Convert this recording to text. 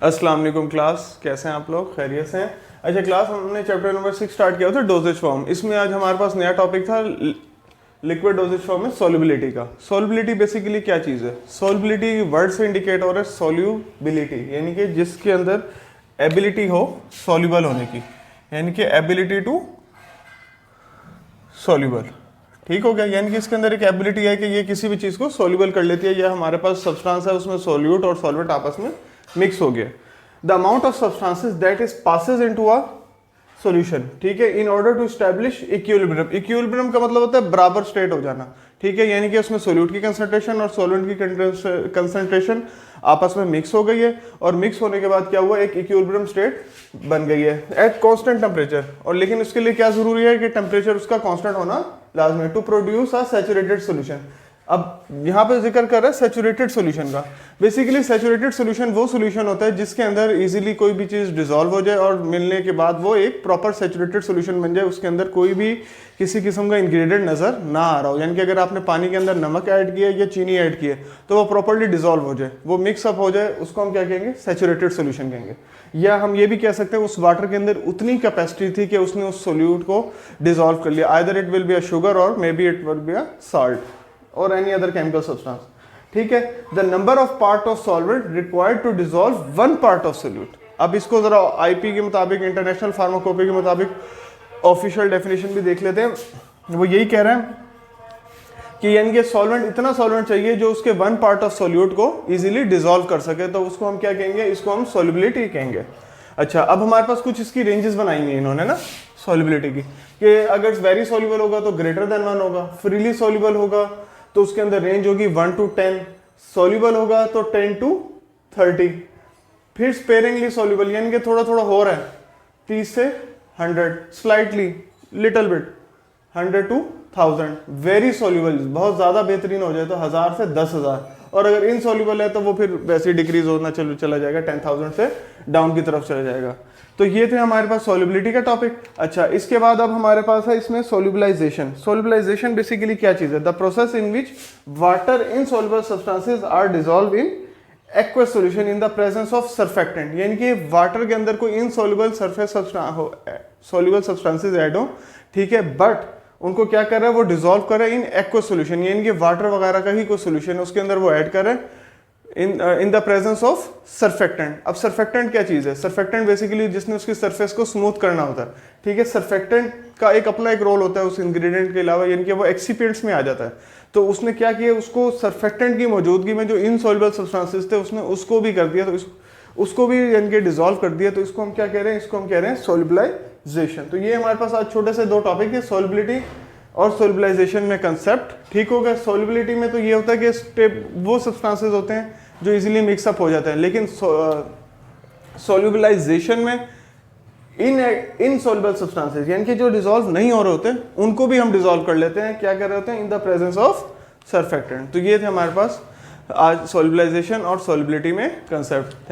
अस्सलाम वालेकुम क्लास, कैसे हैं आप लोग? खैरियत से हैं? अच्छा क्लास, हमने चैप्टर नंबर 6 स्टार्ट किया था डोजेज फॉर्म। इसमें आज हमारे पास नया टॉपिक था लिक्विड डोजेज फॉर्म में सॉल्युबिलिटी का। सॉल्युबिलिटी बेसिकली क्या चीज़ है? सॉल्युबिलिटी वर्ड से इंडिकेट हो रहा है सॉल्युबिलिटी, यानी कि जिसके अंदर एबिलिटी हो सॉल्युबल होने की, यानी कि एबिलिटी टू सॉल्युबल। ठीक हो गया? यानी कि इसके अंदर एक एबिलिटी है कि ये किसी भी चीज़ को सॉल्युबल कर लेती है, या हमारे पास सब्सटेंस है उसमें सॉल्यूट और सॉल्वेंट आपस में मिक्स हो गया। The amount of substances that is passes into a solution, ठीक है, in order to establish equilibrium. Equilibrium का मतलब होता है बराबर स्टेट हो जाना, ठीक है, यानी कि उसमें सोल्यूट की कंसंट्रेशन और सॉल्वेंट की कंसंट्रेशन आपस में मिक्स हो गई है, और मिक्स होने के बाद क्या हुआ, एक इक्विलिब्रियम स्टेट बन गई है एट कांस्टेंट टेम्परेचर। और लेकिन उसके लिए क्या जरूरी है कि टेम्परेचर उसका कांस्टेंट होना लाजमी है to produce a saturated solution. अब यहाँ पे जिक्र कर रहा है सैचुरेटेड सॉल्यूशन का। बेसिकली सैचुरेटेड सॉल्यूशन वो सॉल्यूशन होता है जिसके अंदर इजीली कोई भी चीज़ डिसॉल्व हो जाए और मिलने के बाद वो एक प्रॉपर सैचुरेटेड सॉल्यूशन बन जाए, उसके अंदर कोई भी किसी किस्म का इंग्रेडिएंट नज़र ना आ रहा हो। यानी कि अगर आपने पानी के अंदर नमक ऐड किया या चीनी ऐड किया तो वो प्रॉपर्ली डिसॉल्व हो जाए, वो मिक्सअप हो जाए, उसको हम क्या कहेंगे? सैचुरेटेड सॉल्यूशन कहेंगे। या हम ये भी कह सकते हैं उस वाटर के अंदर उतनी कैपेसिटी थी कि उसने उस सोल्यूट को डिसॉल्व कर लिया। Either it will be a sugar और may be it will be a salt और एनी अदर केमिकल सब्सटेंस, ठीक है। The number of part of solvent required to dissolve one part of solute. अब इसको जरा IP के मुताबिक, international फार्माकोपी के मुताबिक ऑफिशियल डेफिनेशन भी देख लेते हैं। वो यही कह रहे हैं कि यानी कि सॉल्वेंट, इतना सॉल्वेंट चाहिए जो उसके वन पार्ट ऑफ सोल्यूट को इजीली डिसॉल्व कर सके, तो उसको हम क्या कहेंगे? इसको हम सॉल्युबिलिटी कहेंगे। अच्छा, अब हमारे पास कुछ इसकी रेंजेस बनाई हुई है इन्होंने ना सॉल्युबिलिटी की, कि अगर वेरी सॉल्युबल होगा तो ग्रेटर देन 1 होगा, फ्रीली सॉल्युबल होगा तो उसके अंदर रेंज होगी 1 to 10, सॉल्युबल होगा तो 10 to 30, फिर स्पेरिंगली सॉल्युबल यानी कि थोड़ा थोड़ा हो रहा है 30 से 100, slightly little bit 100 to 1000, very soluble बहुत ज़्यादा बेहतरीन हो जाए तो 1000 से 10,000, और अगर इनसॉल्युबल है तो वो फिर वैसे डिक्रीज होना चला जाएगा, 10,000 से डाउन की तरफ चला जाएगा। तो ये थे हमारे पास सॉल्युबिलिटी का टॉपिक। अच्छा, इसके बाद अब हमारे पास है इसमें सॉल्युबलाइजेशन। सॉल्युबलाइजेशन बेसिकली क्या चीज़ है? The process in which water insoluble substances are dissolve in aqueous solution in the presence of surfactant, यानी कि वाटर के अंदर कोई insoluble surface soluble substances add हो, ठीक है, बट उनको क्या कर रहा है? वो डिसॉल्व कर रहा है इन एक्वस सॉल्यूशन, यानी कि वाटर वगैरह का ही कोई सॉल्यूशन है उसके अंदर वो ऐड कर रहे हैं इन द प्रेजेंस ऑफ सरफेक्टेंट। अब सरफेक्टेंट क्या चीज़ है? सरफेक्टेंट बेसिकली जिसने उसकी सरफेस को स्मूथ करना होता है, ठीक है। सरफेक्टेंट का एक अपना एक रोल होता है उस इंग्रेडिएंट के अलावा, यानी कि वो एक्सिपिएंट्स में आ जाता है। तो उसने क्या किया, उसको सरफेक्टेंट की मौजूदगी में जो इनसॉल्युबल सब्सटेंसेस थे उसने उसको भी कर दिया, तो उसको भी यानी कि डिसॉल्व कर दिया, तो इसको हम क्या कह रहे हैं? इसको हम कह रहे हैं सॉल्युबलाइजेशन। तो ये हमारे पास आज छोटे से 2 टॉपिक है, सॉल्युबिलिटी और सॉल्युबलाइजेशन में कंसेप्ट, ठीक हो गया। सॉल्युबिलिटी में तो ये होता है कि स्टेप वो सब्सटेंसेस होते हैं जो इजीली मिक्सअप हो जाते हैं, लेकिन सॉल्युबलाइजेशन में इनसॉल्युबल सब्सटेंसेस यानी कि जो डिसॉल्व नहीं हो रहे होते उनको भी हम डिसॉल्व कर लेते हैं। क्या कर रहे होते हैं? इन द प्रेजेंस ऑफ सरफेक्टेंट। तो ये थे हमारे पास आज सॉल्युबलाइजेशन और सॉल्युबिलिटी में कंसेप्ट।